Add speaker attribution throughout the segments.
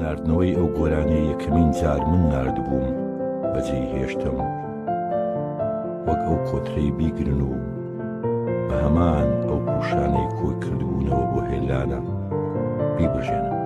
Speaker 1: ناردنەوەی ئەو گۆرانەی یەکەمین جار من ناردبووم بەجێی هێشتم، وەک ئەو کۆترەی بیگرن و بە هەمان ئەو پوشانەی کۆی کردبوونەوە بۆ هێلانە بیبژێنم.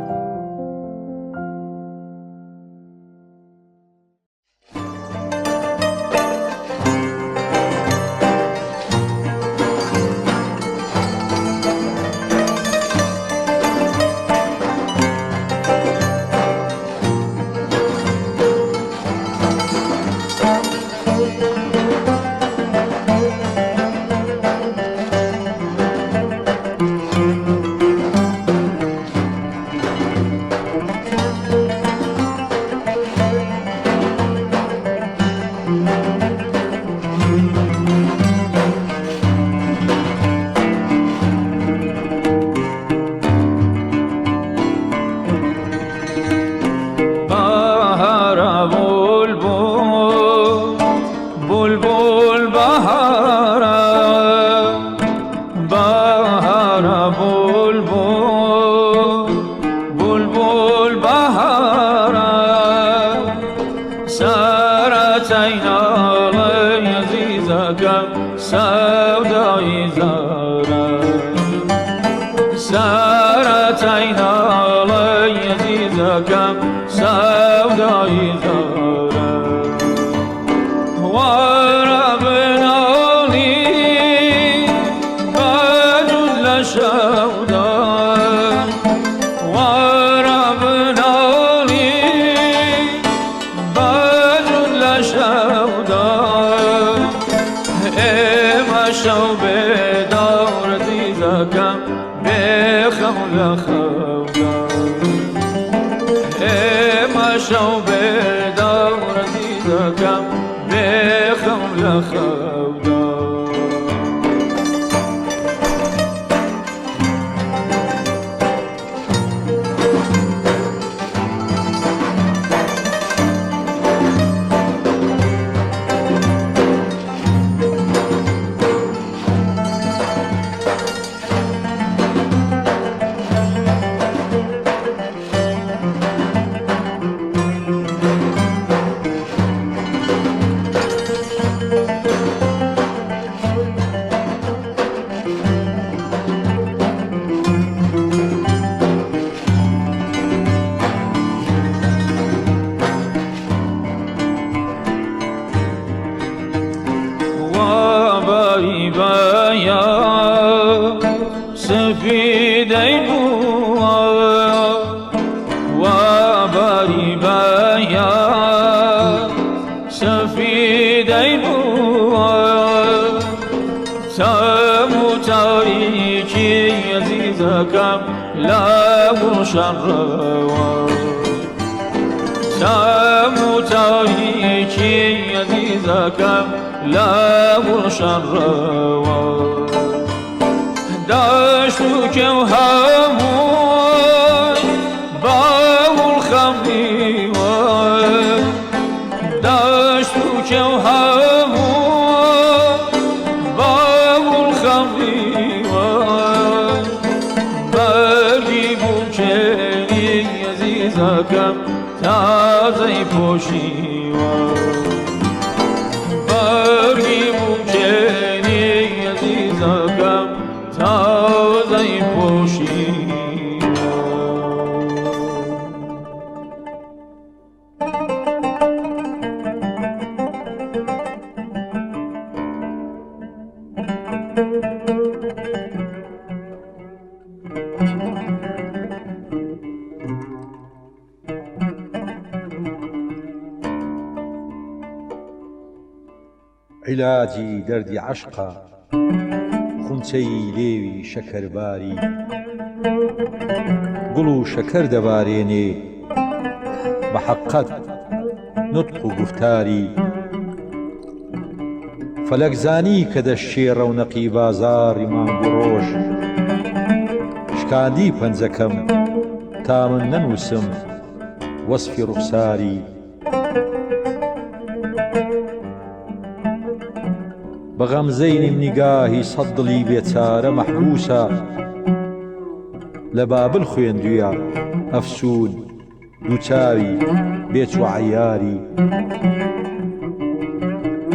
Speaker 2: عیلاجی دەردی عەشقە خونچەی لێوی شەکەرباری، گوڵ و شەکەر دەبارێنێ بە حەقەت نوتق و گوفتاری، فەلەکزانی کە دەشێ ڕەونەقی بازاڕی مانگ و ڕۆژ، شکاندی پەنجەکەم تا من نەنووسم وەسفی ڕوخساری. بە غەمزەی نیمنیگاهی سەد دڵی بێچارە مەحبوسە، لە بابل خوێندوویە ئەفسوون دووچاوی بێچ و عەیاری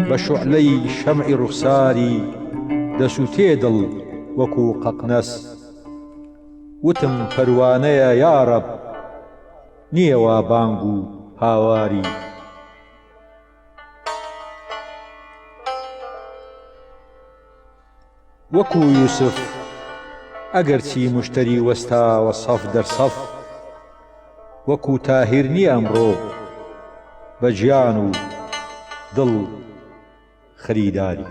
Speaker 2: بە شوعلەی شەمعی ڕوخساری دەسووتێ دڵ وەکو قەقنەس وتم پەروانەیە یارەب نییە وا بانگ و هاواری وەکو یوسف ئەگەرچی موشتەری وەستاوە سەف دەرسەف وەکو تاهیر نییە ئەمڕۆ بە گیان و دڵ خەریداری.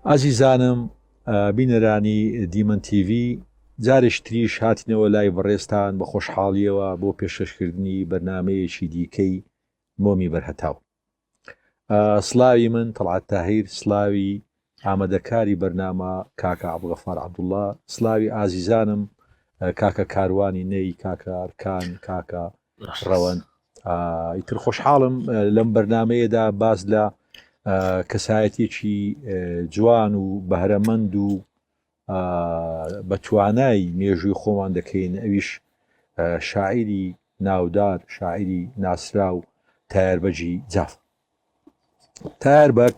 Speaker 2: ئازیزانم بینەرانی دیمەن تیڤ جارێک تریش هاتینەوە لای بەڕێستان بە خۆشحاڵیەوە بۆ پێشکەشکردنی بەرنامەیەکی دیکەی مۆمی بەرهەتاو. سڵاوی من تەڵعات تاهیر، سڵاوی ئامادەکاری بەرنامە کاکە عەبدوڵغەفار عەبدوڵڵا، سڵاوی ئازیزانم کاکە کاروانی نەی، کاکە ئەرکان، کاکە ڕەوەن. ئیتر خۆشحاڵم لەم بەرنامەیەدا باز لە کەسایەتێکی جوان و بەهرەمەند و بە توانای مێژووی خۆمان دەکەین، ئەویش شاعیری ناودار، شاعیری ناسرا و تایاربەگی جاف. تایاربەگ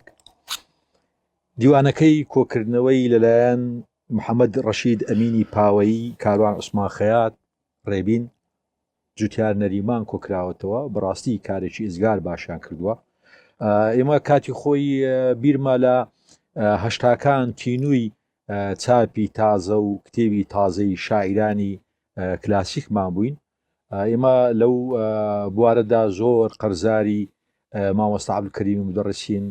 Speaker 2: دیوانەکەی کۆکردنەوەی لەلایەن محەممەد ڕەشید ئەمینی پاوەیی، کاروان عوسمان خەیات ڕێبین، جوتیار نەریمان کۆکراوەتەوە. بەڕاستی کارێکی ئزگار باشیان کردووە. ئێمە کاتی خۆی بیرما لە هەشتاکان تینووی چاپی تازە و کتێبی تازەی شاعیرانی کلاسیکمان بووین. ئێمە لەو بوارەدا زۆر قەرزاری مامۆستا عەبدولکەریمی مودەڕسین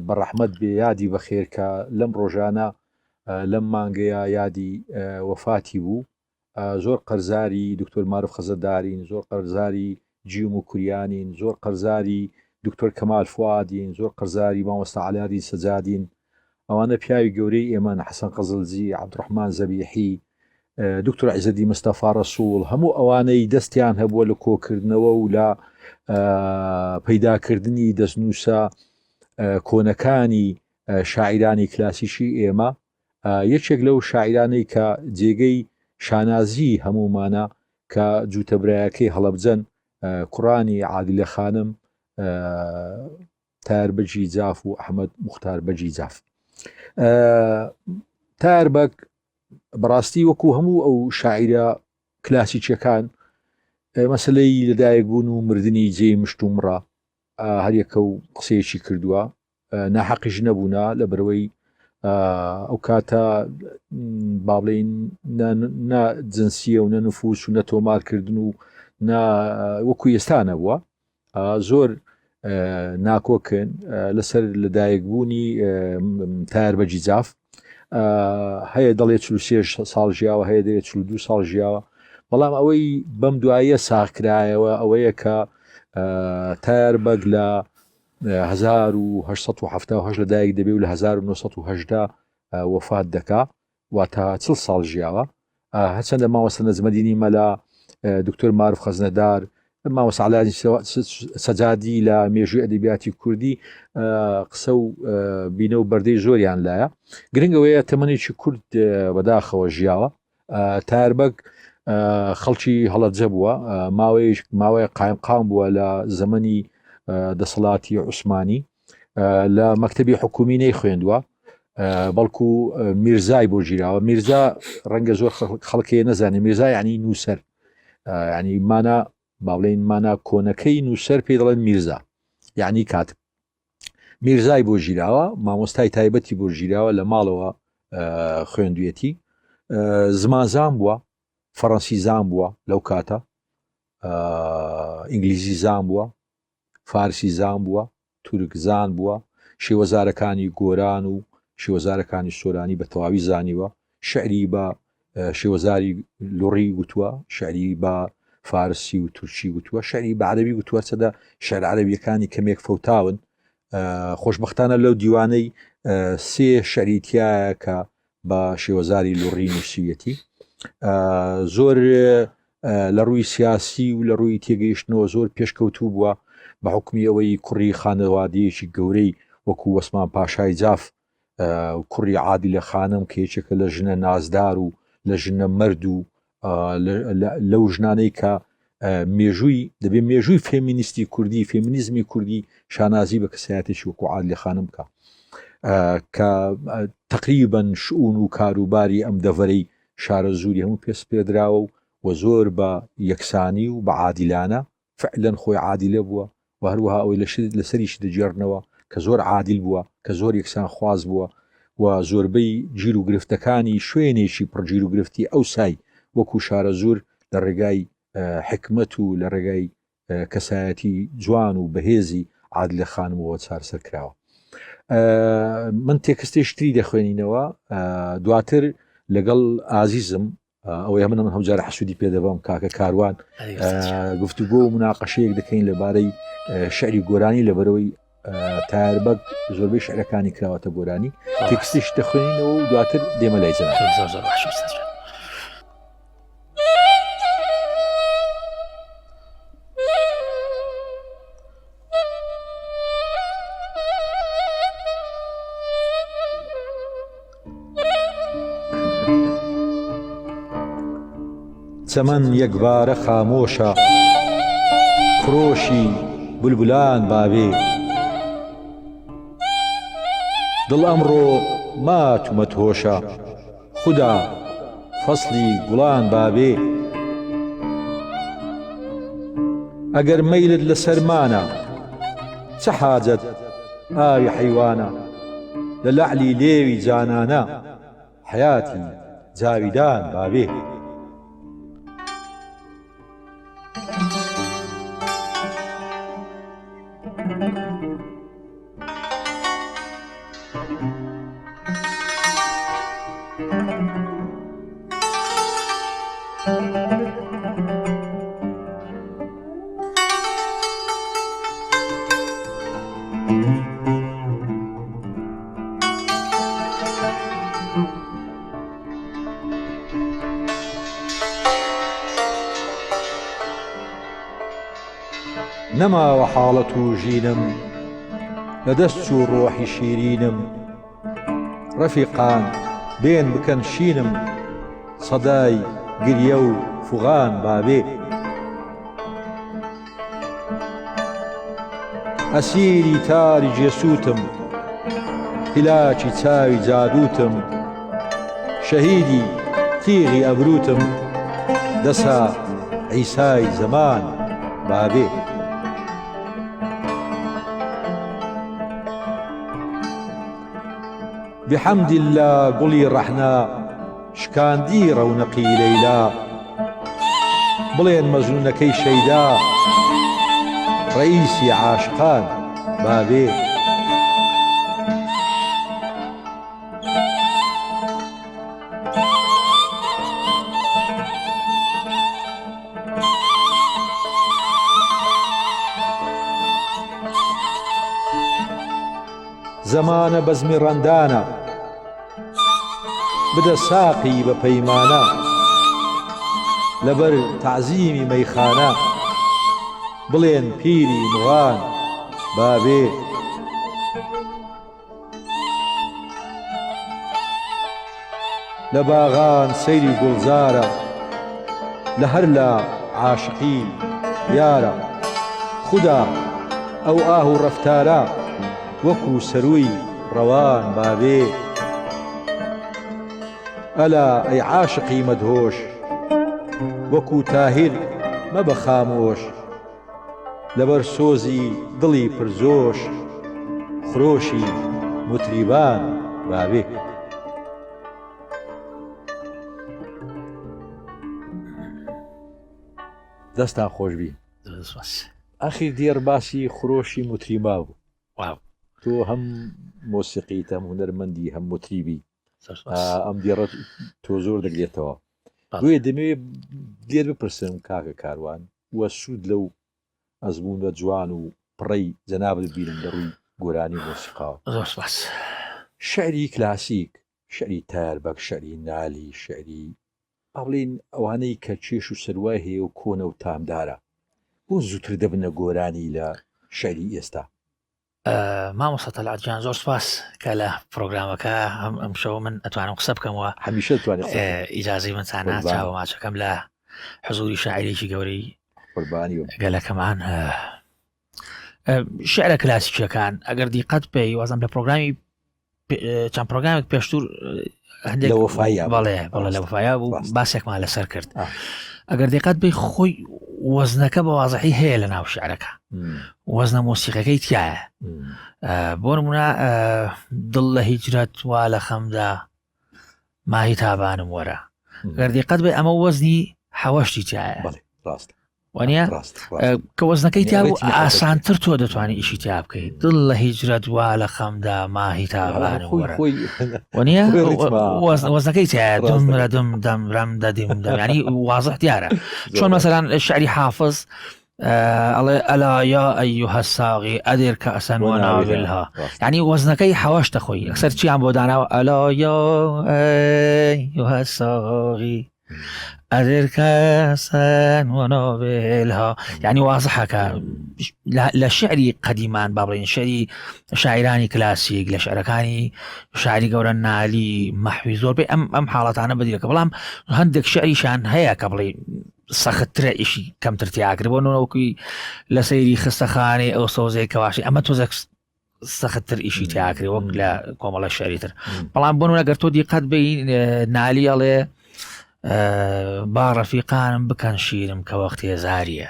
Speaker 2: بەڕەحمەت بێ یادی بەخێر کە لەم ڕۆژانە لەم مانگەیە یادی وەفاتی بوو. زۆر قەرزاری دکتۆر مارۆف خەزەدارین، زۆر قەرزاری جیوم و کوریانین، زۆر قەرزاری دکتۆر کەمال فوادین، زۆر قەرزاری مامۆستا عەلیاری سەجادین. ئەوانە پیاوی گەورەی ئێمە، حەسەن قەزڵجی، عەبدوڕەحمان زەبیحی، دکتۆر عیزەدی مستەفا ڕەسوڵ، هەموو ئەوانەی دەستیان هەبووە لە کۆکردنەوە و لە پەیداکردنی دەستنووسە کۆنەکانی شاعیرانی کلاسیکی ئێمە. یەکێک لەو شاعیرانەی کە جێگەی شانازی هەمومانە کە جووتەبرایەکەی هەڵەبجەن کوڕانی عادلە خانم تایاربەگی جاف و ئەحمەد موختار بەگی جاف. تایاربەگ بەڕاستی وەکو هەموو ئەو شاعیرە کلاسیکیەکان مەسلەی لەدایکبوون و مردنی جێی مشت و مڕە هەریەکە و قسەیەکی کردووە. ناحەقیش نەبوونا لە بەرەوەی ئەو کاتە با بڵێین نە جنسیە و نە نفوس و نە تۆمارکردن و وەکو ئێستا نەبووە. زۆر ناکۆکن لەسەر لەدایکبوونی تایاربەگی جاف. هەیە دەڵێ 43 ساڵ ژیاوە، هەیە دەڵێ 42 ساڵ ژیاوە، بەڵام ئەوەی بەم دواییە ساغکرایەوە ئەوەیە کە تایاربەگ لە 1970 لەدایک دەبێ و لە 1970 وەفات دەکا، واتە 40 ساڵ ژیاوە. هەرچەندە مامۆستا نەجمەدینی مەلا، دکتۆر مارۆف خەزنەدار، مامۆستا عەلیاری سەجادی لە مێژووی ئەدەبیاتی کوردی قسە و بینە و بەردەی زۆریان لایە. گرنگەوەیە تەمەنێکی کورد بەداخەوە ژیاوە. تایاربەگ خەڵکی هەڵەبجە بووە، ماوەیە قایمقام بووە لە زەمەنی دەسەڵاتی عوسمانی، لە مەکتەبی حکومی نەی خوێندووە، بەڵکو میرزای بۆ ژیراوە. میرزا ڕەنگە زۆر خەڵکێ نەزانێ، میرزا یعنی نووسەر، ینی مانە با بڵێن مانە کۆنەکەی نووسەر پێ دەڵێن میرزا، یعنی کاتب. میرزای بۆ ژیراوە، مامۆستای تایبەتی بۆ ژیراوە، لە ماڵەوە خوێندوێتی. زمانزان بووە، فەڕەنسی زان بووە لەو کاتە، ئینگلیزی زان بووە، فارسی زان بووە، تورک زان بووە، شێوەزارەکانی گۆران و شێوەزارەکانی سۆرانی بە تەواوی زانیوە. شعری بە شێوەزاری لوڕی گوتووە، شعری بە فارسی و تورکی گوتووە، شعری بە عەرەبی گوتووە. چەدە شعر عەرەبیەکانی کەمێک فەوتاون. خۆشبەختانە لەو دیوانەی 3 شعریتیایە کە بە شێوەزاری لوڕی نووسیویەتی. زۆر لە ڕووی سیاسی و لە ڕووی تێگەیشتنەوە زۆر پێشکەوتوو بووە بە حکمی ئەوەی کوڕی خانەوادەیەکی گەورەی وەکو وەسمان پاشای جاف، کوڕی عادلە خانم کە یەکێکە لە ژنە نازدار و لە ژنە مەرد و لەو ژنانەی کە مێژووی دەبێ مێژووی فێمینیستی کوردی فێمینیزمی کوردی شانازی بە کەسایەتێکی وەکو عادلی خانم بکە کە تقریبەن شعون و کاروباری ئەم دەڤەرەی شارە زووری هەموو پێس پێدراوە و زۆر بە یەکسانی و بە عادیلانە فعلەن خۆی عادیلە بووە و هەروەها ئەوەی لەسەریش دەجێڕنەوە کە زۆر عادل بووە کە زۆر یەکسان خواز بووە و زۆربەی گیر و گرفتەکانی شوێنێکی پڕگیر و گرفتی ئەو سای وەکو شارە زۆر لە ڕێگای حکمت و لە ڕێگای کەسایەتی جوان و بەهێزی عادلە خانمەوە چارسەر کراوە. من تێکستێشتری دەخوێنینەوە دواتر لەگەڵ ئازیزم ئەوەی من هەمجارە حەسوودی پێدەبم کاکە کاروان گفتوگۆ و مناقەشەیەک دەکەین لەبارەی شعری گۆرانی لەبەرەوەی تاربەت زۆربەی شعرەکانی کراوەتە گۆرانی تێکستێش دەخوێنینەوە و دواتر دێمە لای جەناب. چەمەن یەکبارە خامۆشە فرۆشی بولبولان بابێ دڵ ئەمڕۆ مات و مەتهۆشە خودا فەسڵی گوڵان بابێ ئەگەر مەیلت لە سەرمانە چه حاجەت ئاوی حەیوانە لە لەعلی لێوی جانانە حەیاتی جاویدان بابێ نەماوە حاڵەت و ژینم لە دەست و ڕۆحی شیرینم ڕەفیقان بێن بکەن شینم سەدای گریە و فوغان بابێ ئەسیری تاری جێسووتم هیلاکی چاوی جادووتم شەهیدی تیغی ئەبروتم دەسا عیسای زەمان بابێ بحمد الله گوڵی ڕەحنا شکاندی ڕەونەقی لەیلا بڵێن مەزنونەکەی شەیدا ڕئیسی عاشقان بابێ زەمانە بەزمی ڕەندانە بدە ساقی بە پەیمانە لەبەر تەعزیمی مەیخانە بڵێن پیری مغان بابێ لە باغان سەیری گوڵزارە لە هەر لا عاشقی یارە خودا ئەو ئاه و ڕەفتارە وەکو سەرووی ڕەوان بابێ ئەلا ئەی عاشقی مەدهۆش وەکو تاهیر مەبە خامۆش لەبەر سۆزی دڵی پرزۆش خرۆشی موتریبان بابێ دەستان خۆشبی ئەخیر دێر باسی خرۆشی موتریبا بوو تۆ هەم مۆسیقیت هەم هونەرمەندی هەم موتریبی ئەم دیێڕەت تۆ زۆر دەگرێتەوە دوێ دەمەوێت لێر بپرسم کاکە کاروان وە سوود لەو ئەزمونە جوان و پڕەی جەنابت بینم لە ڕووی گۆرانی مۆسیقاوە شعری کلاسیک شعری تاربەک شعری نالی شعری ئەڵێن ئەوانەی کە چێش و سەروای هەیە و کۆنە و تامدارە بۆ زووتر دەبنە گۆرانی لە شعری ئێستا
Speaker 3: مامۆستا تەلعات گیان زۆر سپاس کە لە پرۆگرامەکە ئەم شەو من ئەتوانم قسە بکەمەوە
Speaker 2: هەمیشە توانێت
Speaker 3: ئیجازەی من چانە چاوە ماچەکەم لە حزوری شاعیرێکی گەورەی گەلەکەمان شعرە کلاسیکەکان ئەگەر دیقەت پێی وازم لە پرۆگرامی چەند پرۆگرامێک پێشتر هەندێک بەڵێ لە وفایا بوو باسێکمان لەسەر کرد ئەگەر دیقەت بێ خۆی وەزنەکە بە وازەحی هەیە لە ناو شعرەکە وەزنە مۆسیقەکەی تایە بۆ نمونە دڵ لە هیجرەت وا لە خەمدا ماهی تابانم وەرە ئەگەر دیقەت بێ ئەمە وەزنی حەوەشتی تایە وانە کە وەزنەکەی تیا و ئاسانتر تۆ دەتوانانی ئیشی تیا بکەیت دڵ لە هیجرەت وا لە خەمدا ماهی تابانم وەرە وانە وەزنەکەی تایە دمرە دم دەمرەم دەدیم دەمانی وازح دیارە چۆن مەسەلان شعری حافظ ئەلا یا ئەیها الساغی ئەدر کەئسا وناولها یعنی وەزنەکەی حەوەشتە خۆی ئەکسەر چیان بۆ داناوە ئەلا یا ئەیها الساغی ئەدر کەئسا وناولها یعنی وازحەکە لە شعری قەدیمان با بڵێن شعری شاعرانی کلاسیک لە شعرەکانی شاعری گەورە نالی مەحوی زۆر بێ ئەم حاڵەتانە بەدیرەکە بەڵام هەندێک شعریشان هەیە کە بڵێ سەختترە ئیشی کەمتر تیاکرد بۆ نەوەکوی لە سەیری خستەخانەی ئەو سۆزەی کەواشی ئەمە تۆزێک سەختتر ئیشی تیاکرێ وەک لە کۆمەڵە شعریتر بەڵام بۆ نەگەر تۆ دیقەت بێ نالی ئەڵێ با ڕەفیقانم بکەن شیرم کە وەختی هێزاریە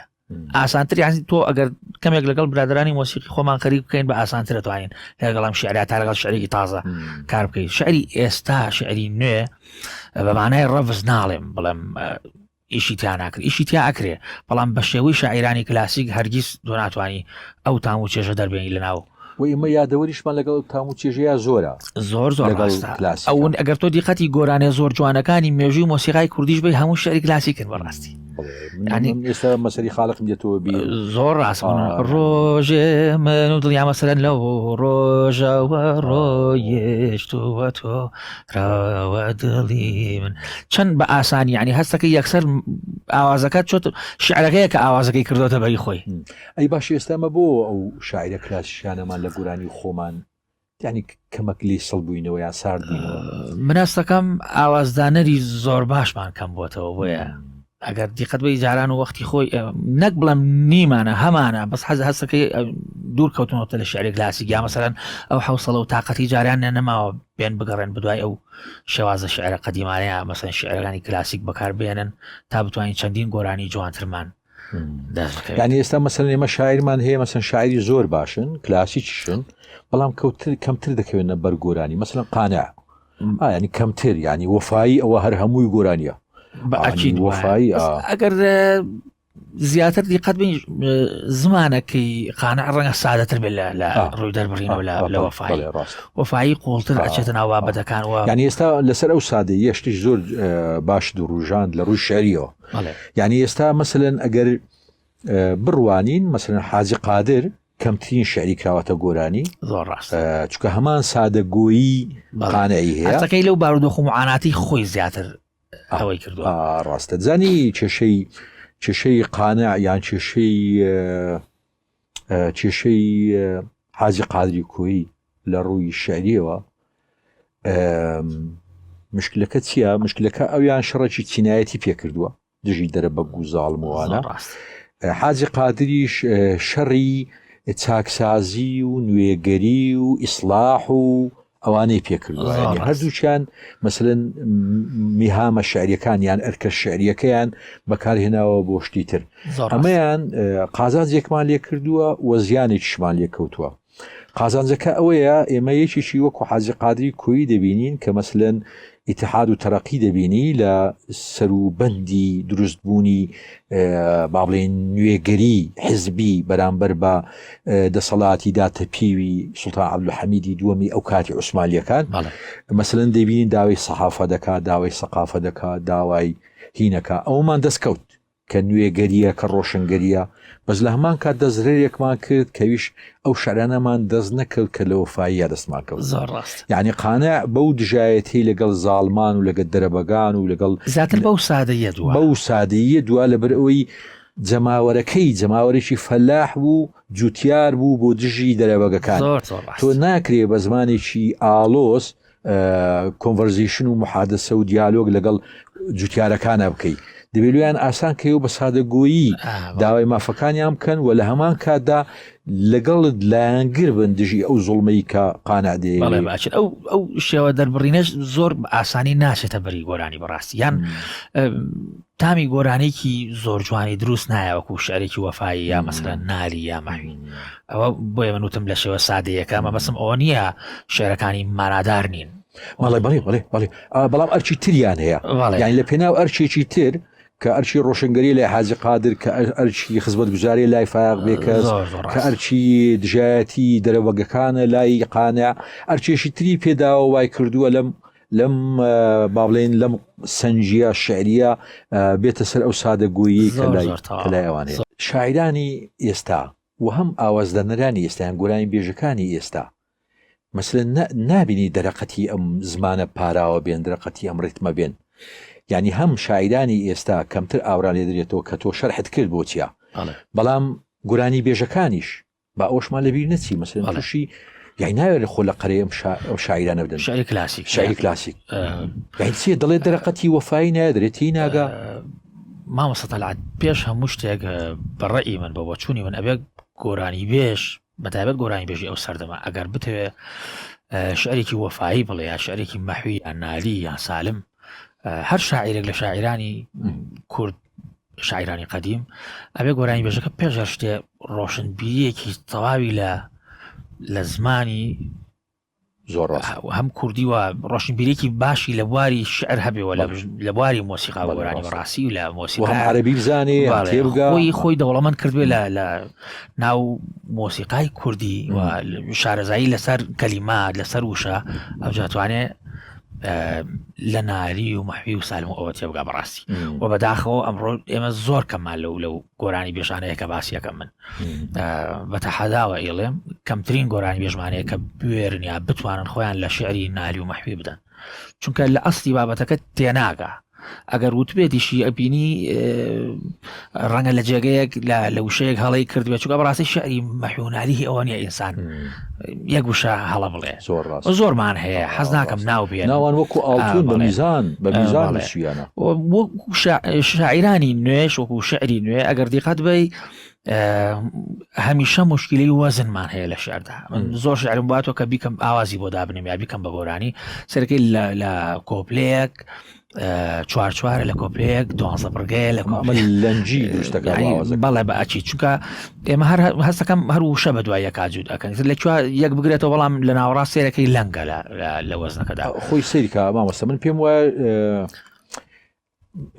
Speaker 3: ئاسانتر یعنی تۆ ئەگەر کەمێک لەگەڵ برادرانی مۆسیقی خۆمان خەریک بکەین بە ئاسانتر دەتوانین لەگەڵام شعرات تا لەگەڵ شعرێکی تازە کار بکەیت شعری ئێستا شعری نوێ بە مانای ڕەڤز ناڵێم بڵێم ئیشی تیا ناکرد ئیشی تیا ئەکرێ بەڵام بە شێوەی شاعیرانی کلاسیک هەرگیز دۆ ناتوانانی ئەو تام و چێژە دەربێنی لەناو
Speaker 2: و ئمە یادەوەریشمان لەگەڵ تام و چێژەیە زۆرە
Speaker 3: زۆر ئەو ئەگەر تۆ دیقەتی گۆرانێ زۆر جوانەکانی مێژوی مۆسیقای کوردیش بێ هەموو شعری کلاسیکن بەڕاستی
Speaker 2: ئێستا مەسەری خاڵقم دێتەوە بی
Speaker 3: زۆر ڕاست ڕۆژێ من و دڵیا مەسەرەن لەو ڕۆژەوە ڕۆیشتووە تۆ راوە دڵی من چەند بە ئاسانی ینی هەستەکە یەکسەر ئاوازەکەت چۆت شعرەکەیە کە ئاوازەکەی کردوتە بەری خۆی
Speaker 2: ئەی باش ئێستامە بۆ ئەو شاعرە کلاسیکانەمان لە گۆرانی خۆمان ینی کەمەک لی سڵ بووینەوە یا ساردبووینەوە
Speaker 3: مناستەکەم ئاوازدانەری زۆر باشمان کەم بۆتەوە بۆیە ئەگەر دیقەت بە جاران و وەختی خۆی نەک بڵم نیمانە هەمانە بەس هەستەکەی دوور کەوتنەوە لە شعری کلاسیک یا مەسەرەن ئەو حوسڵە و تااقەتی جاریان نەماوە بێن بگەڕێن بدوای ئەو شێوازە شعرە قەدیمانەیە مەسەن شعرەکانی کلاسیک بەکاربێنن تا بتوانین چەندین گۆرانی جوانترمان
Speaker 2: ینی ئێستا مەسەن ئێمە شاعرمان هەیە مەسەن شاعری زۆر باشن کلاسیکیشن بەڵام کەمتر دەکەوێنە بەرگۆرانی مەسەن قانع ینی کەمتر ینی وەفایی ئەوە هەر هەمووی گۆرانیە
Speaker 3: بەعچین وەفایی ئەگەر زیاتر دیقەت بین زمانەکەی قانع ڕەنگە سادەتر بێت لە ڕووی دەربڕینەوە لە وەفایی وەفایی قوڵتر ئەچێتە ناو بابەتەکانەوە
Speaker 2: ینی ئێستا لەسەر ئەو سادەی یەشتیش زۆر باش دوڕژاند لە ڕووی شعریەوە ینی ئێستا مەسەلەن ئەگەر بڕوانین مەسەلەن حاجی قادر کەمترین شعری کراوەتە گۆرانی
Speaker 3: زۆر ڕاست
Speaker 2: چکە هەمان سادەگۆیی قانعی هەیە
Speaker 3: هەستەکەی لەو بارودۆخ و معاناتی خۆی زیاتر ئەوەی کردووە
Speaker 2: ڕاستە زانی کێشەی قانع یان کێشەی حاجی قادری کۆیی لە ڕووی شعریەوە مشکلەکە چییە؟ مشکلەکە ئەویان شەڕێکی چینایەتی پێکردووە دژی دەرە بە گوزاڵمەوانە حاجی قادریش شەڕی چاکسازی و نوێگەری و ئیسلاح و ئەوانەی پێکردووە هەردووچیان مەسەلەن میهامە شعریەکان یان ئەرکە شعریەکەیان بەکارهێناوە بۆ شتی تر ئەمەیان قازانجێکمان لێ کردووە وە زیانێکیشمان لێ کەوتووە قازانجەکە ئەوەیە ئێمە یەکێکی وەکو حاجی قادری کۆیی دەبینین کە مەسەلەن ئیتحاد و تەرەقی دەبینی لە سەروبەندی دروستبوونی با بڵێن نوێگەری حزبی بەرامبەر بە دەسەڵاتی داتەپیوی سوڵتان عەبدولحەمیدی دووەمی ئەو کاتی عوسمانیەکان مەسەلەن دەبینین داوای سەحافە دەکات داوای سەقافە دەکات داوای هینەکە ئەومان دەستکەوت کە نوێگەریە کە ڕۆشنگەریە بەس لە هەمان کات دەزرێکمان کرد کەویش ئەو شەرانەمان دەست نەکەوت کە لە وەفاییە دەستمان کەوت
Speaker 3: زۆر ڕاست
Speaker 2: یعنی قانع بەو دژایەتی لەگەڵ زاڵمان و لەگەڵ دەرەبەگان و لەگەڵ
Speaker 3: زیاتر بەو سادەیە دووە
Speaker 2: بەو سادەیە دووە لەبەر ئەوەی جەماوەرێکی فەلاح بوو جوتیار بوو بۆ دژی دەرەوەگەکان تۆ ناکرێ بە زمانێکی ئالۆس کۆنڤەرزیشن و محادەسە و دیالۆگ لەگەڵ جوتیارەکانە بکەیت دەبێت ئاسان کەیەوە بە سادەگۆیی داوای مافەکانیان بکەن و لە هەمان کاتدا لەگەڵت لایەنگر بن دژی ئەو زوڵمەی کە قانعدێ
Speaker 3: ئەو شێوە دەربڕینەش زۆر ئاسانی ناچێتە بەری گۆرانی بەڕاستی یان تامی گۆرانێکی زۆر جوانی دروست نایەوەکو شعرێکی وەفایی یا مەسەلەن نالی یا ماوین ئەوە بۆیە من وتم لە شێوە سادەیەکە مە بەسم ئەوە نییە شعرەکانی مانادار نین
Speaker 2: بەڵێ بەڵام ئەرچی تریان هەیە یانی لە پێناو ئەرچێکی تر کە ئەرچی ڕۆشنگەری لای حاجی قادر کە ئەرچی خزمەت گوزاری لای فایق بێکەس کە ئەرچی دژایەتی دەرەوەگەکانە لای قانع ئەرچێشی تری پێداوە وای کردووە لەم با بڵێن لەم سەنجیە شعریە بێتە سەر ئەو سادەگویی کە لای ئەوانەیە شاعرانی ئێستا و هەم ئاوازدانەرانی ئێستایان گۆرانی بێژەکانی ئێستا مەسەلەن نابینی دەرەقەتی ئەم زمانە پاراوە بێن دەرەقەتی ئەم ڕێتمە بێن یعنی هەم شاعرانی ئێستا کەمتر ئاوران لێ دەرێتەوە کە تۆ شەرحت کرد بۆ چیا بەڵام گۆرانی بێژەکانیش با ئەوشمان لەبیر نەچی مەسەلەن تووشی یعنی ناوێت خۆ لە قەرێ ئەم شاعرانە بدەن
Speaker 3: شعری کلاسیک
Speaker 2: یعنی چیە دەڵێت دەرەقەتی وەفایی نادرێتی ناگا
Speaker 3: مامۆستا تەلعات پێش هەموو شتێک بەڕێی من بە بۆچوونی من ئەبێ گۆرانی بێژ بەتایبەت گۆرانی بێژی ئەو سەردەما ئەگەر بتەوێ شعرێکی وەفایی بڵێ یا شعرێکی مەحوی یان نالی یان سالم هەر شاعرێک لە شاعرانی کورد شاعرانی قەدیم ئەبێ گۆرانی بێژەکە پێش هەر شتێ ڕۆشنبیریەکی تەواوی لە زمانی
Speaker 2: زۆر
Speaker 3: هەم کوردی وە ڕۆشنبیرێکی باشی لە بواری شعر هەبێەوە لە بواری مۆسیقا گۆرانی بەڕاستی و لە مۆسیقا
Speaker 2: عەرەبی بزانێ
Speaker 3: خۆی دەوڵەمەند کردوێ لە ناو مۆسیقای کوردی و شارەزایی لەسەر کەلیمات لەسەر وشە ئەو جاتوانێ لە ناری و مەحوی و سالم و ئەوە تێبگا بەڕاستی و بەداخەوە ئەمڕۆ ئێمە زۆر کەممان لەو گۆرانی بێژانەیە کە باسیەکەم من بە تەحەداوە ئێڵێم کەمترین گۆرانی بێژمانەیە کە بوێرن یا بتوانن خۆیان لە شعری ناری و مەحوی بدەن چونکە لە ئەسلی بابەتەکە تێناگا ئەگەر وتبێتیشی ئەبینی ڕەنگە لە جێگەیەک لە وشەیەک هەڵی کردوێت چونکە بەڕاستی شعری مەحووناری ئەوە نیە ئینسان یەک وشە هەڵە بڵێ زۆرمان هەیە حەز ناکەم ناو بێن
Speaker 2: ناوان وەکو ئاڵتون بە میزان شویانە
Speaker 3: وەکو شاعرانی نوێش وەکو شعری نوێ ئەگەر دیقەت بی هەمیشە مشکلی وەزنمان هەیە لە شعردا من زۆر شعرم باتەوە کە بیکەم ئاوازی بۆ دابنێم یا بیکەم بە گۆرانی سەرەکەی لە کۆپلەیەک چوارچوارە لە کۆپلەیەک 12 بڕگەیە لە
Speaker 2: لەنجی
Speaker 3: بەڵێ بە ئەچی چونکە ئێمە هەستەکەم هەر وشە بە دوای یەکجود ئەەکەن لە یەک بگرێتەوە بەڵام لە ناوەڕاست سێرەکەی لەنگە لە وەزنەکەدا
Speaker 2: خۆی سەیرکە مامۆستا من پێم وایە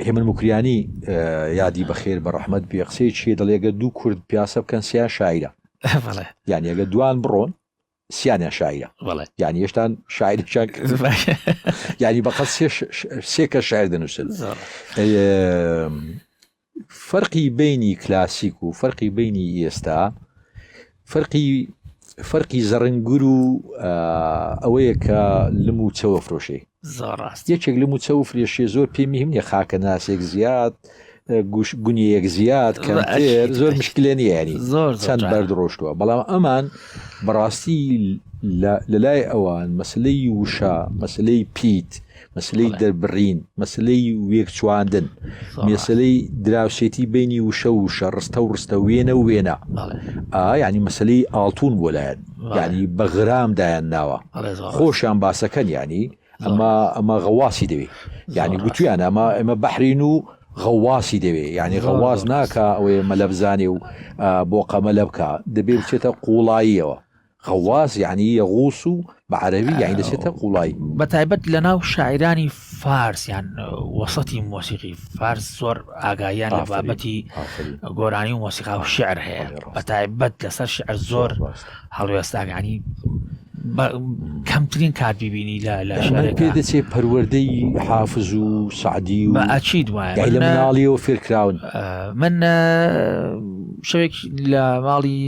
Speaker 2: هێمن موکریانی یادی بەخێر بە ڕەحمەت بێ قسەی چیە دەڵێگە دوو کورد پیاسە بکەن سیان شاعرە یعنی ئەگە دوان بڕۆن سیانیان شاعرە یعنی هێشتان شاعرێکیان یعنی بەقەت سێ کە شاعر دەنووسن فەرقی بینی کلاسیک و فەرقی بینی ئێستا فەرقی زەڕنگر و ئەوەیە کە لم و چەوە فرۆشەی یەکێک لم و چەو فرێشێ زۆر پێمی هەم نیە خاکە ناسێک زیاد گونیەک زیاد کەمتر زۆر مشکلێن ینی چەند بەرد ڕۆشتووە بەڵام ئەمان بەڕاستی لە لای ئەوان مەسلەی وشە مەسلەی پیت مەسلەی دەربڕین مەسلەی وێک چواندن مەسلەی دراوسێتی بینی وشە وشە ڕستە و ڕستە وێنە و وێنە ینی مەسلەی ئاڵتون بۆ لایەن ینی بە غرام دایان ناوە خۆشیان باسەکەن ینی ئەمە غەواسی دەوێت ینی گوتویان ئەمە بەحرین و غەواسی دەوێت ینی غەواز ناکە ئەوێ مەلە بزانێ و بۆ قەمەلە بکە دەبێت بچێتە قوڵاییەوە غەواز یعنی یەغوس و بە عەرەبی یعنی دەچێتە قوڵایی
Speaker 3: بە تایبەت لە ناو شاعرانی فارس یان وەسەتی مۆسیقی فارس زۆر ئاگاییان لە بابەتی گۆرانی و مۆسیقا و شعر هەیە بە تایبەت لەسەر شعر زۆر هەڵوێستاگانی کەمترین کات ببینی لە شعرێک
Speaker 2: پێ دەچێت پەروەردەی حافز و سعدی و
Speaker 3: ئەچید وایە
Speaker 2: لە مناڵیەوە فێرکراون
Speaker 3: من شەوێک لە ماڵی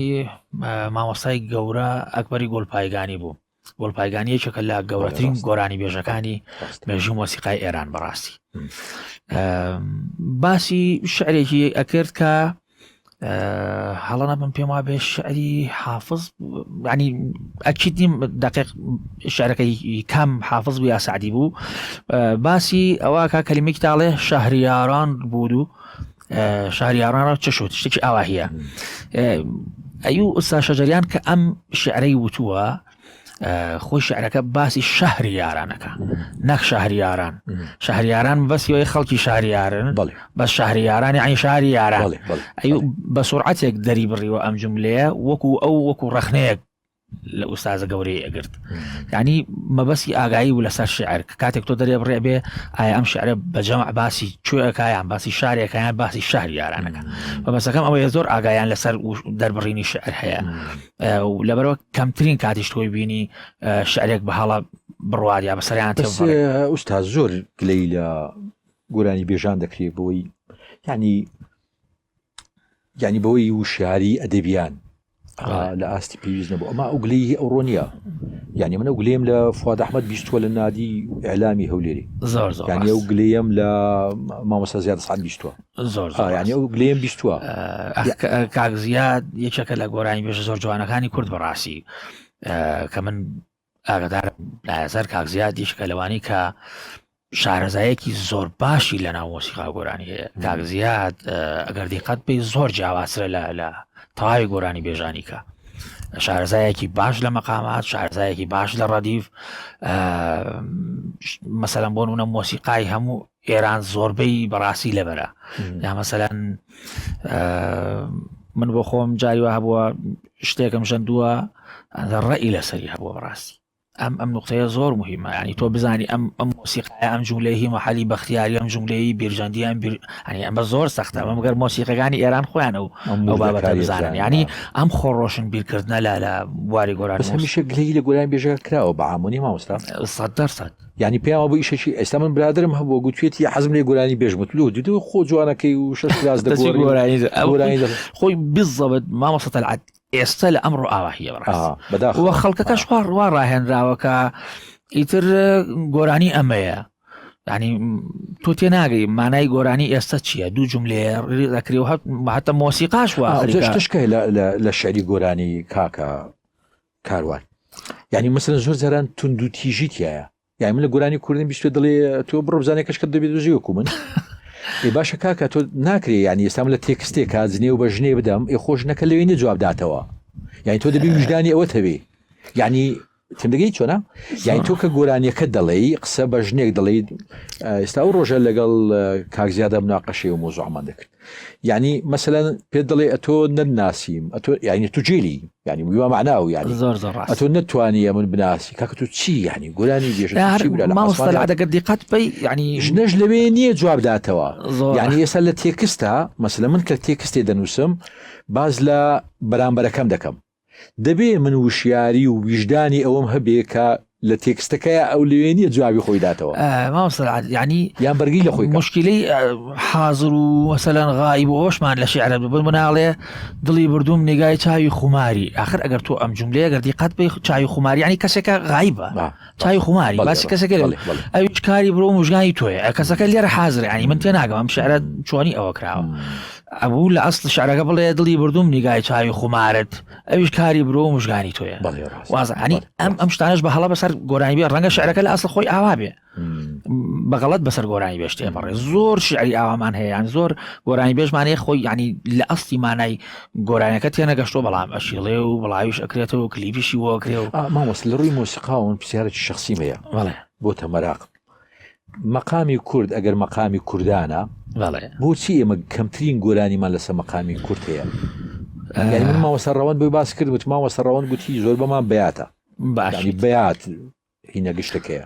Speaker 3: مامۆستای گەورە ئەکبەری گۆڵپایگانی بوو وەڵپایگانیەکێکە لە گەورەترین گۆرانی بێژەکانی مێژوو مۆسیقای ئێران بەڕاستی. باسی شعرێکی ئەکرد کە هەڵە نەبم پێم وا بێ شعری حافظ، ینی ئەکید نیم دقیق شعرەکەی کام حافظ بوو یا سعدی بوو، باسی ئەوە کە کەلیمەی تاڵێ شەهریاران بود و شەهریارانە چ شد شتێکی ئاوا هەیە. ئەیوو ئوستا شەجەریان کە ئەم شعرەی وتووە خۆی شعرەکە باسی شەهری یارانەکە نەک شەهریاران. شەهریاران بەسیەوەی خەڵکی شاریارن، بەس شەهریارانی عین شاری یاران. ئەیوو بە سورعەتێک دەری بڕیوە ئەم جملەیە وەکو ڕەخنەیەک لە ئوستازە گەورەی ئەگرت. ینی مەبەسی ئاگایی و لەسەر شعر کاتێک تۆ دەرێ بڕێ بێ ئایا ئەم شعرە بەجەمع باسی کوێەکەیان باسی شارێکیان باسی شاری یارانەکە. بەمەسەکەم ئەوەیە زۆر ئاگایان لەسەر دەربڕینی شعر هەیە و لەبەرەوە کەمترین کاتیش تۆی بینی شعرێک بە هەڵە بڕوات یا بەسەریان تێ.
Speaker 2: ئوستاز زۆر گلەی لە گۆرانی بێژان دەکرێت بۆی ینی بەوەی وشیاری ئەدەبیان لە ئاستی پێویست نەبوو. ئەمە ئەو گلەی ئەوڕۆ نییە. یعنی منە گلێم لە فواد ئەحمەد بیستووە لە نادی ئیعلامی هەولێری، یعنی ئەو گلەیەم لە مامۆستا زیاد سعد بیستووە، یعنی ئەو گلەیەم بیستووە.
Speaker 3: کاک زیاد یەکێکە لە گۆرانی بێژە زۆر جوانەکانی کورد بەڕاستی کە من ئاگدارم لایەزەر کاک زیاد یەکێکە لەوانی کە شارەزایەکی زۆر باشی لە ناو مۆسیقا گۆرانی هەیە. کاک زیاد ئەگەر دیقەت بێ زۆر جیاوازترە لە تەواوی گۆرانی بێژانی کە شارەزایەکی باش لە مەقامات، شارەزایەکی باش لە ڕەدیف. مەسەلەن بۆ نمونە مۆسیقای هەموو ئێران زۆربەی بەڕاستی لەبەرە. یا مەسەلەن من بۆ خۆم جاریوە هەبووە شتێکم ژەندووە ڕەئی لەسەری هەبووە بەڕاستی. ئەم نقطەیە زۆر مهمە. ینی تۆ بزانی ئەم مۆسیقای ئەم جملەی مەحەلی بەختیاری ئەم جملەی بیرژەندیان ئەمە زۆر سەختە. ئەمەگەر مۆسیقەکانی ئێران خۆیان ئەو بابەتە بزانن. ینی ئەم خۆڕۆشن بیرکردنە لە بواری گۆرانی
Speaker 2: هەمیشە گلەی لە گۆرانی بێژەکە کراوە بە عامۆنی مامۆستا
Speaker 3: 100%.
Speaker 2: ینی پێیانەوە بۆ ئیشەکی ئێستا من برادرم هەبووە گوتوێتی حەزم لێ گۆرانی بێژمتلو دوو خۆ جوانەکەی و شەش کلاس دەگۆرانی
Speaker 3: خۆی بالضبط مامۆستا تەلعەت ئێستا لە ئەمڕۆ ئاوا هەیە بەڕاستی وە خەڵکەکەش وا ڕاهێنراوە کە ئیتر گۆرانی ئەمەیە. ینی تۆ تێ ناگەی مانای گۆرانی ئێستا چییە؟ دوو جملێ دەکرێ و هەتە مۆسیقاش
Speaker 2: شتشکە لە شعری گۆرانی کاکە کاروان. ینی مەسەلەن زۆر جاران تونند و تیژیتیایە. یانی من لە گۆرانی کوردین بیستوێ دڵێ تۆ بڕۆ بزانێ کەشکە دەبێت دۆزی وەکو من. باشە کاکە تۆ ناکرێ ینی ئێستا لە تێکستێک کاتزنێ و بە ژنێ بدەم خۆش نەکە لەوێنێ جواب داتەوە. یعنی تۆ دەبی وجدانی ئەوە هەبێ. یعنی تم دەگەی چۆنە؟ یعنی تۆ کە گۆرانیەکە دەڵێ قسە بە ژنێک دەڵێ. ئێستا ئەو ڕۆژە لەگەڵ کاک زیادە مناقەشەی و مۆزوعمان دەکرد. یعنی مەسەلەن پێ دەڵێ ئەتۆ نەناسیم یعنی تو جێلی ینی ویوە معناو ینی ئەتۆ نەتوانیە من بناسی کاکە تۆ چی ینی گۆرانی
Speaker 3: بێژەدەگە دیقەت بی ینی
Speaker 2: ژنەش لەوێ نییە جواب داتەوە. یعنی ئێستا لە تێکستە مەسەلەن من کە تێکستێ دەنووسم باز لە بەرامبەرەکەم دەکەم. دەبێ من وشیاری و ویژدانی ئەوەم هەبێ کە لە تێکستەکەی ئەو لەوێنیە جوابی خۆی داتەوە.
Speaker 3: ینی
Speaker 2: یان بەرگی لە خۆی
Speaker 3: مشکلەی حاضر و مەسەلەن غایب و ئەوشمان لە شیعرە ببن مناڵێ دڵی بردوم نێگای چاوی خوماری. ئاخر ئەگەر تۆ ئەم جملەیە گەر دیقەت بی چاوی خوماری ینی کەسێکە غایبە چاوی خوماری باسی کەسەکە ئەویش کاری بڕۆ مژگانی تۆیە کەسەکە لێرە حاضر ینی من تێ ناگەم ئەم شیعرە چۆنی ئەوە کراوە. ئەبوو لە ئەسڵ شعرەکە بڵێ دڵی بردوم نیگای چاوی خومارت ئەویش کاری برۆ و مژگانی تۆیە. وازانی ئەم شتانش بە هەڵە بەسەر گۆرانی بێ ڕەنگە شعرەکە لە ئەسڵ خۆی ئاوا بێ بەغەڵەت بەسەر گۆرانی بێشتێ بەڕێ زۆر شعری ئاوامان هەیە یان زۆر گۆرانی بێژمانەیە خۆی ینی لە ئەستی مانای گۆرانەکە تێنەگەشتۆ بەڵام ئەشیڵێ و بڵاویش ئەکرێتەوە کلیپیشی وەکرێ و
Speaker 2: مامۆس لە ڕووی مۆسیقاون پرسیارێکی شخصیم هەیە بۆتە مەراق. مەقامی کورد ئەگەر مەقامی کوردانە بۆچی ئێمە کەمترین گۆرانیمان لەسەر مەقامی کورد هەیە؟ یعنی من ماوەسەر ڕەوەند بۆی باس کرد وت ماوەسەر ڕەوەند گوتی زۆر بەمان بەیاتە بەیات هینە گشتەکەیە.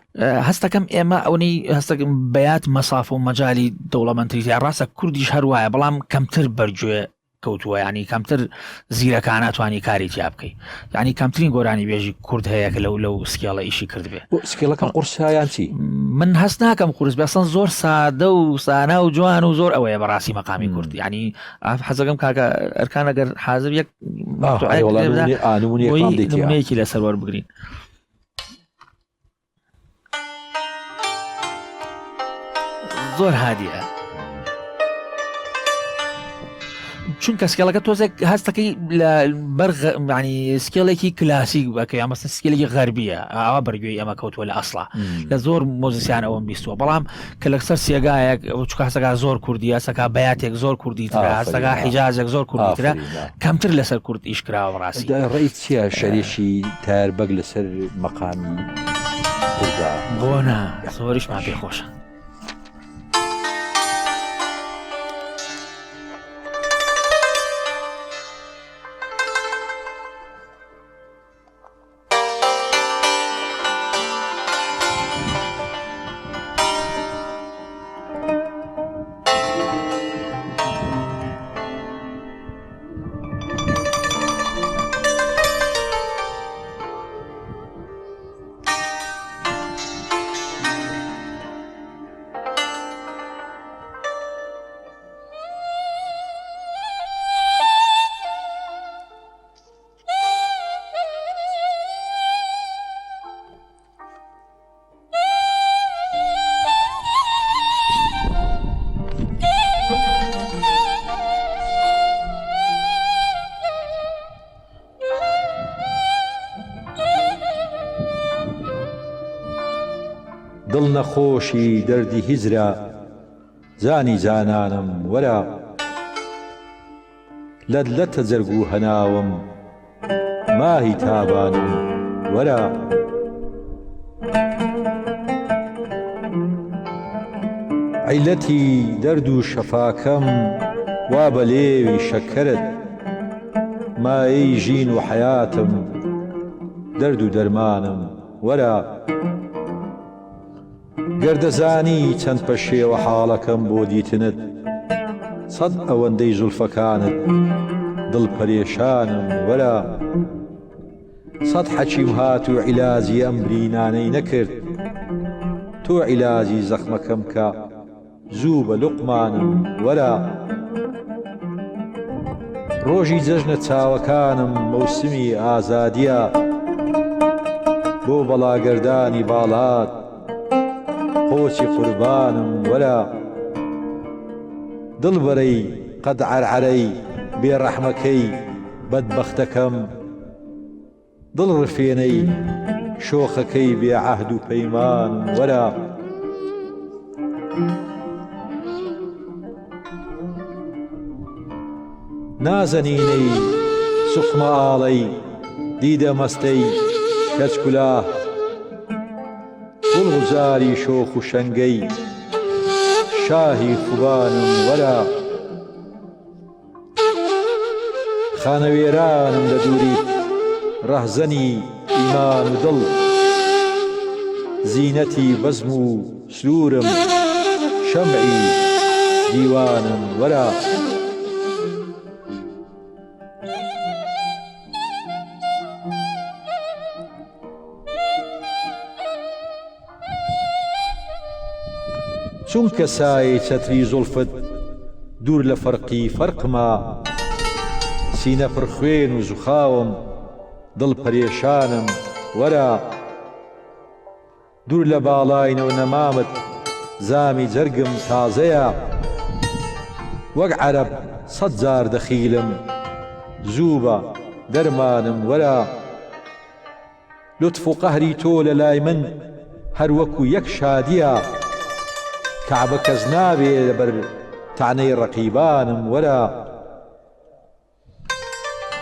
Speaker 3: هەستەکەم ئێمە ئەوەی هەستەکەم بەیات مەساف و مەجای دەوڵەمەندریتی ڕاستە کوردیش هەروایە بەڵام کەمتر بەرگوێ کەوتووە ینی کەمتر زیرەکان ناتوانانی کاری تیا بکەیت. ینی کەمترین گۆرانی بێژی کورد هەیە کە لەو سکێڵە ئیشی کردبێ.
Speaker 2: سکێڵەکە قورسیان چی؟
Speaker 3: من هەست ناکەم قورس بەسەن زۆر سادە و سانە و جوان و زۆر ئەوەیە بەڕاستی مەقامی کورد. ینی حەزەکەم کاکە ئەرکان ئەگەر حاضر یەک نمونەیەکی لەسەر وەربگرین. زۆر هادیە چونکە سکێڵەکە تۆزێک هەستەکەی لە بەرغانی سکێڵێکی کلاسیک بەکە یامەستە سکێڵێکی غەربیە ئاوا بەرگوێی ئەمە کەوتووە لە ئەسڵا لە زۆر مۆزیسیان ئەوەم بیستووە بەڵام کە لەسەر سێگایەک چکە هەستەکە زۆر کوردی هەستەکە بەیاتێک زۆر کوردی ترە هەستەکە حیجازێک زۆر کوردی ترە کەمتر لەسەر کورد ئیشکراوە ڕاستی
Speaker 2: ڕێیت چییە شەریشی تایربەگ لەسەر مەقامی کوردە
Speaker 3: بۆنا زۆریشمان پێخۆشە
Speaker 2: دڵ نەخۆشی دەردی هیزرا زانی زانانم وەرە لەتە جەرگ و هەناوم ماهی تابانم وەرە عیلەتی دەرد و شەفاکەم وا بە لێوی شەکەرت مایەی ژین و حەیاتم دەرد و دەرمانم وەرە گەردەزانی چەند پەشێوە حاڵەکەم بۆ دیتنت سەد ئەوەندەی زولفەکانت دڵ پەرێشانم وەرە سەد حەکیم هات و عیلازی ئەم برینانەی نەکرد تۆ عیلازی زەخمەکەم کە زوو بە لوقمانم وەرە ڕۆژی جەژنە چاوەکانم مەوسمی ئازادیە بۆ بەڵاگەردانی باڵات خۆچی قوربانم وەرە دڵبەرەی قەد عەرعەرەی بێڕەحمەکەی بەدبەختەکەم دڵ ڕفێنەی شۆخەکەی بێعەهد و پەیمانم وەرە نازەنینەی سوخمە ئاڵەی دیدە مەستەی کەچکولاه گوڵغوزاری شۆخ و شەنگەی شاهی خوبانم وەرە خانەوێرانم لە دووریت ڕەهزەنی ئیمان و دڵ زینەتی بەزم و سرورم شەمعی دیوانم وەرە چونکە سایە چەتری زولفت دوور لە فەرقی فەرقما سینە پڕخوێن و زوخاوم دڵ پەرێشانم وەرە دوور لە باڵاینەوە نەمامت زامی جەرگم تازەیە وەک عەرەب سەد جار دەخیلم زوو بە دەرمانم وەرە لوتف و قەهری تۆ لە لای من هەر وەکو یەک شادیە کەعبە کەس نابێ لەبەر تعنەی ڕەقیبانم وەرە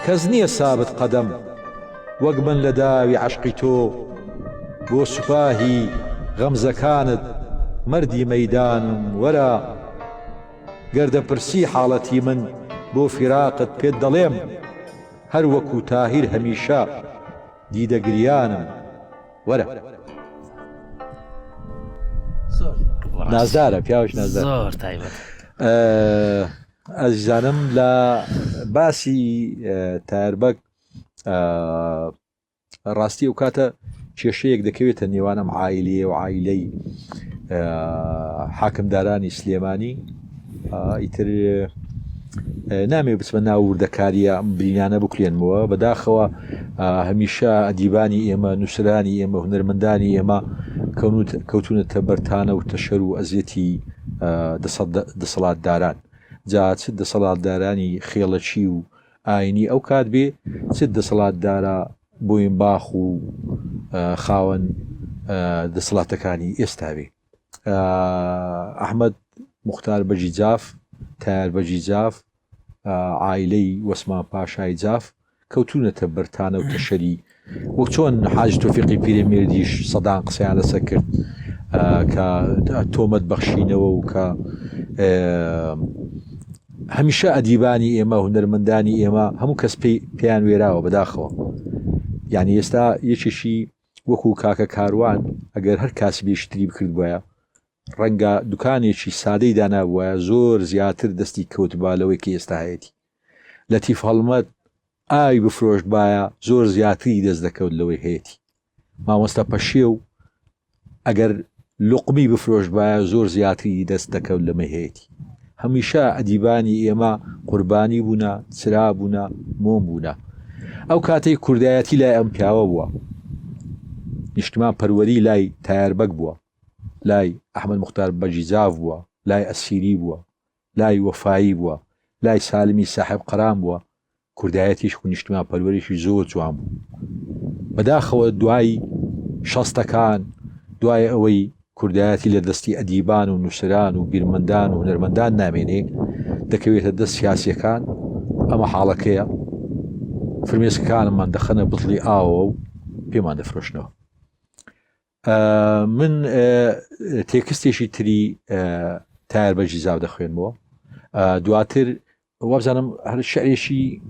Speaker 2: کەس نییە سابت قەدەم وەک من لە داوی عەشقی تۆ بۆ سوپاهی غەمزەکانت مەردی مەیدانم وەرە گەردەپرسی حاڵەتی من بۆ فیراقت پێت دەڵێم هەر وەکو تاهیر هەمیشە دیدەگریانم وەرە نازدارە پیاوش نازدار
Speaker 3: زۆر تایبەت
Speaker 2: ئەزیزانم لە باسی تایربەگ ڕاستی ئەو کاتە کێشەیەک دەکەوێتە نێوانم عایلێ و عایلەی حاکمدارانی سلێمانی ئیتر نامێ بچمە ناو وردەکاریە ئەم برینانە بکرێنمەوە بەداخەوە هەمیشە ئەدیبانی ئێمە نووسرانی ئێمە هونەرمەندانی ئێمە کەوتونەتە بەرتانە و تەشەر و ئەزیەتی دەسەڵاتداران جا چ دەسەڵاتدارانی خێڵەچی و ئاینی ئەو کات بێ چ دەسەڵاتدارە بۆیم باخ و خاوەن دەسەڵاتەکانی ئێستا بێ ئەحمەد موختار بەجی جاف تایار بەجی جاف عایلەی وەسمان پاشای جاف کەوتونەتە بەرتانە و تەشەری وەک چۆن حاج تۆفیقی پیرەمێردیش سەدان قسەیان لەسەر کرد کە تۆمەت بەخشینەوە و کە هەمیشە ئەدیبانی ئێمە هونەرمەندانی ئێمە هەموو کەس پێیان وێراوە بەداخەوە یعنی ئێستا یەکێکی وەکو کاکە کاروان ئەگەر هەر کاسی بێشتری بکرد بۆیە ڕەنگە دوکانێکی سادەی دانابووە زۆر زیاتر دەستی کەوتبالەوەی کە ئێستا هەیەی لەتیف هەڵمەت ئاوی بفرۆشت باە زۆر زیاتری دەست دەکەوت لەوەی هەیەی مامۆستا پەشێ و ئەگەر لقمی بفرۆشت باە زۆر زیاتری دەست دەکەوت لەمە هەیەی هەمیشە ئەدیبانی ئێمە قوربانی بوونە چرا بوونە مۆم بوونە ئەو کاتەی کوردایەتی لای ئەم پیاوە بووە نیشتمان پەروەری لای تایاربەک بووە لای ئەحمەد موختار بەجیزاف بووە لای ئەسیری بووە لای وەفایی بووە لای سالمی ساحب قەرام بووە کوردایەتیش و نیشتمان پەروەریشی زۆر جوان بوو بەداخەوە دوای شەستەکان دوای ئەوەی کوردایەتی لە دەستی ئەدیبان و نووسران و بیرمەندان و هونەرمەندان نامێنێ دەکەوێتە دەست سیاسیەکان ئەمە حاڵەکەیە فرمێسکەکانمان دەخەنە بڵی ئاوە و پێمان دەفرۆشنەوە من تێکستێکی تری تایار بەجی زاو دەخوێنمەوە دواتر وابزانم هەر شعرێکی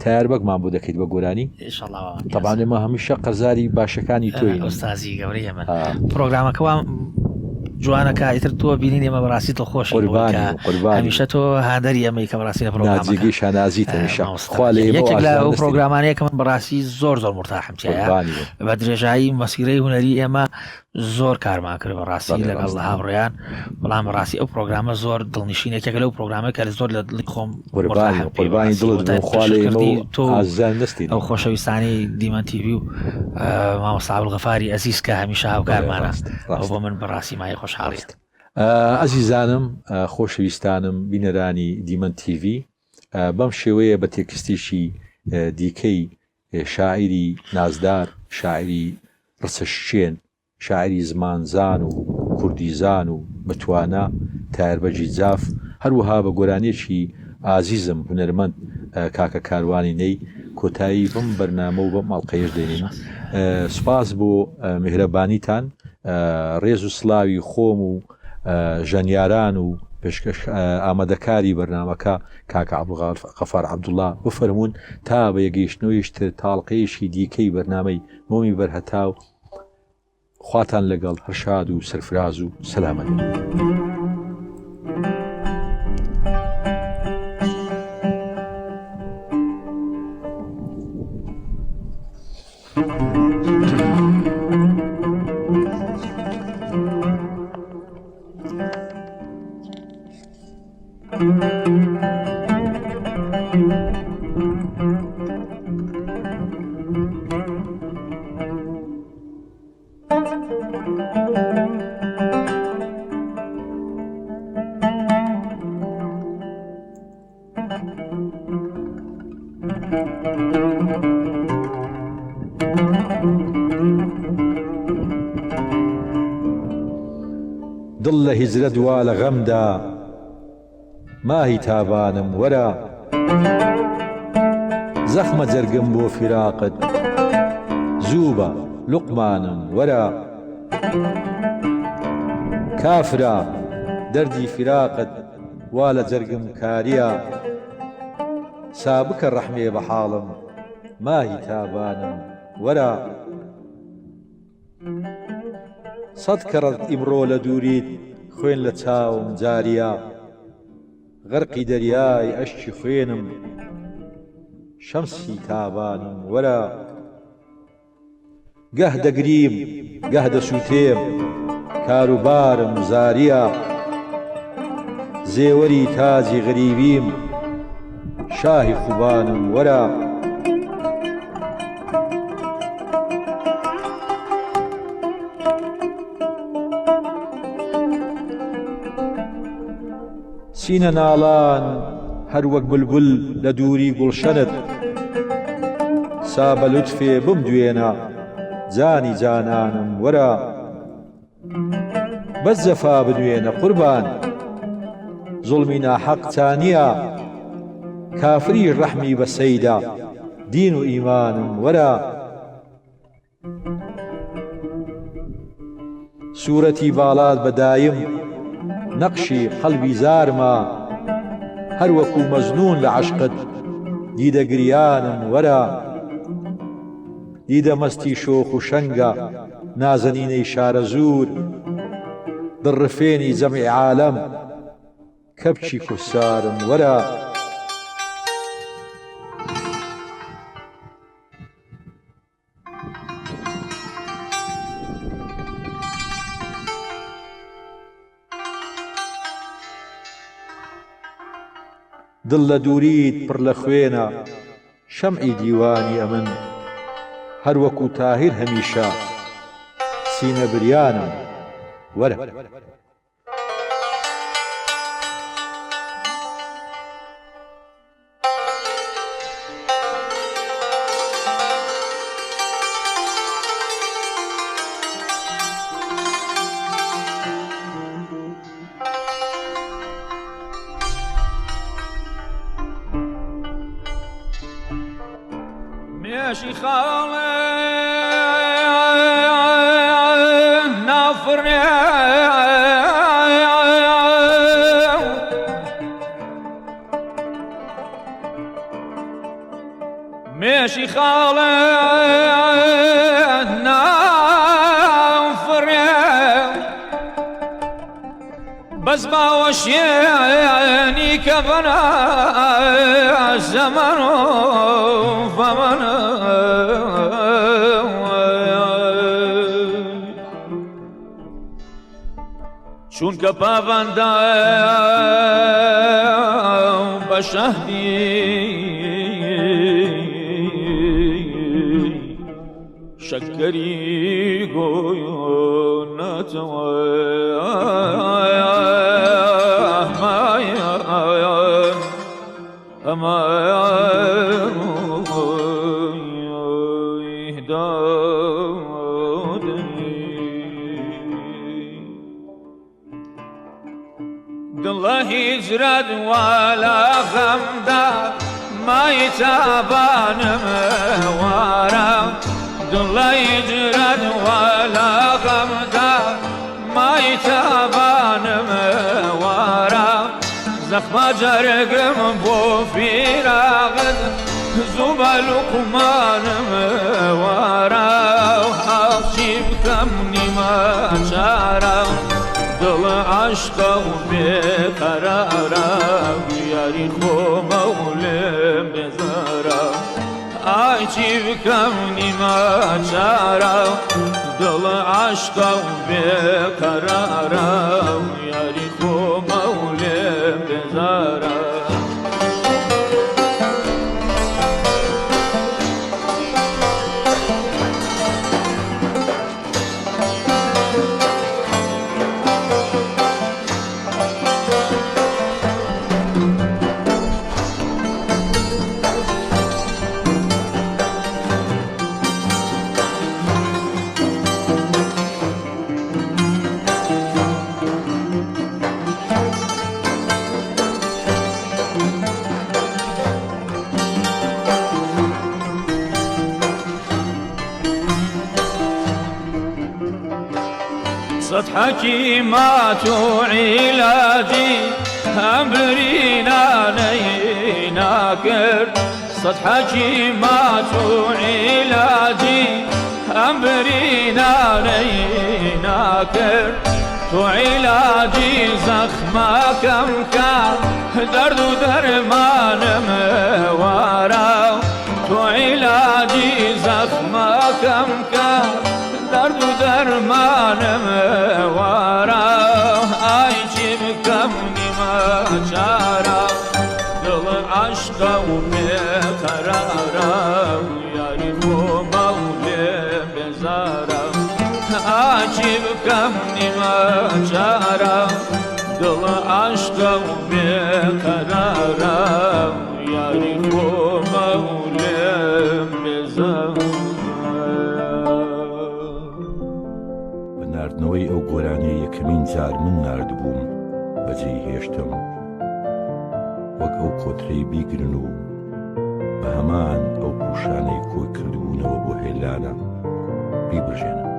Speaker 2: تایاربەکمان بۆ دەکەیت بە گۆرانی طبعا ئێمە هەمیشە قەرزاری باشەکانی تۆی
Speaker 3: ئۆستازی گەورەی ئەمە پرۆگرامەکەوان جوانەکە ئیتر تۆ بینین ئێمە بەڕاستی دڵخۆش هەمیشە تۆ هادەری ئەمەی کە بەڕاستی لە پرۆگرامەکەی
Speaker 2: شانازیتەیەک
Speaker 3: لە ئەو پرۆگرامانەیە کە من بەڕاستی زۆر مرتاحم تایە بە درێژایی مەسیرەی هونەری ئێمە زۆر کارمان کرد بەڕاستی لەگەڵ هاوڕێیان بەڵام بەڕاستی ئەو پرۆگرامە زۆر دڵنیشینێکێکە لەو پرۆگرامە کە زۆر لە دڵی خۆم ئەو خۆشەویستانی دیمەن تیڤی و مامۆستا عەبدولغەفاری ئەزیز کە هەمیشە هاوکارمانە ئەو بۆ من بەڕاستی مای خۆشحاڵیت
Speaker 2: ئەزیزانم خۆشەویستانم بینەرانی دیمەن تیڤی بەم شێوەیە بە تێکستێکی دیکەی شاعری نازدار شاعری ڕچەشچێن شاعری زمانزان و کوردیزان و بەتوانە تایار بەجی جاف هەروەها بە گۆرانێکی ئازیزم هونەرمەند کاکە کاروانی نەی کۆتایی بم بەرنامە و بەم ماڵقەیەش دێنین سوپاس بۆ میهرەبانیتان ڕێز و سڵاوی خۆم و ژەنیاران و پێشکەش ئامادەکاری بەرنامەکە کاکە عەبدولغەفار عەبدوڵڵا بفەرمونون تا بە یەگەیشتنەوەیشتر تاڵقەیەشی دیکەی بەرنامەی مۆمی بەرهەتاو خواتان لەگەڵ هەرشاد و سەرفراز و سەلامەت دڵ لە هیجرە دوا لە غەمدا ماهی تابانم وەرە زەخمە جەرگم بۆ فیراقت زوو بە لوقمانم وەرە کافرە دەردی فیراقت وا لە جەرگم کاریە سابکە ڕەحمێ بە حاڵم ماهی تابانم وەرە سەد کەڕەت ئیمڕۆ لە دووریت خوێن لە چاوم جاریە غەرقی دەریای ئەشکی خوێنم شەمسی تابانم وەرە گەه دەگریم گەه دەسووتێم کاروبارم زاریە زێوەری تاجی غەریبیم شاهی خوبانم وەرە سینە ناڵان هەر وەک بولبول لە دووری گوڵشەنت سا بە لوتفێ بمدوێنە جانی جانانم وەرە بەس جەفا بدوێنە قوربان زوڵمی ناحەق چانیە کافری ڕەحمی بە سەیدا دین و ئیمانم وەرە سوورەتی باڵات بەدایم نەقشی قەڵبی زارمە هەر وەکو مەزنون لە عەشقت دیدە گریانم وەرە دیدە مەستی شۆخ و شەنگە نازەنینەی شارە زور دڕفێنی جەمعی عالەم کەپچی کوفسارم وەرە دڵ لە دووریت پڕ لە خوێنە شەمعی دیوانی ئەمن هەر وەکو تاهیر هەمیشە سینە بریانم وەرە
Speaker 4: ماشي خاڵێ نافڕێ ماشي خاڵێ نافڕێ بەس باوەشێنی کە بەنا زەمەن و فەمەنە چونکە پابەندە بە شەهدی شەکەری گۆیۆنەتەوە دڵە هیجرەت وەلا غەمدا مای تابانم وارە دڵە هیجرەت وەلا غەمدا مای تابانم وارە زەخمە جەرگم بۆ فیراغت زوو بە لوقمانم وارە هەڵچی بکەم نیمە چارە دڵ عەشقە و بێقەرارە یاری خۆمە و لێم بێزارە ئای چی بکەم نیمە چارە دڵ عەشقە و بێقەرارە یاری خۆمە و لێم بێزارە صد حكيمات وعلاجي أمرينا نيناكر صد حكيمات وعلاجي أمرينا نيناكر وعلاجي زخمة كم كان درد درمان موارا وعلاجي زخمة كم كان درد درمانم وارا ئای چی بکەم نیمە چارە دڵ عەشقە و بێقەرارە یاری خۆمە و لێم بێزارە ئای چی بکەم نیمە چارە دڵ عەشقە و قرارم یاری خو مولم بزن
Speaker 1: بە ناردنەوەی ئەو گۆرانەی یەکەمین جار من ناردبووم بەجێی هێشتم وەک ئەو کۆترەی بیگرن و بە هەمان ئەو پوشانەی کۆی کردبوونەوە بۆ هێلانە بیبژێنم.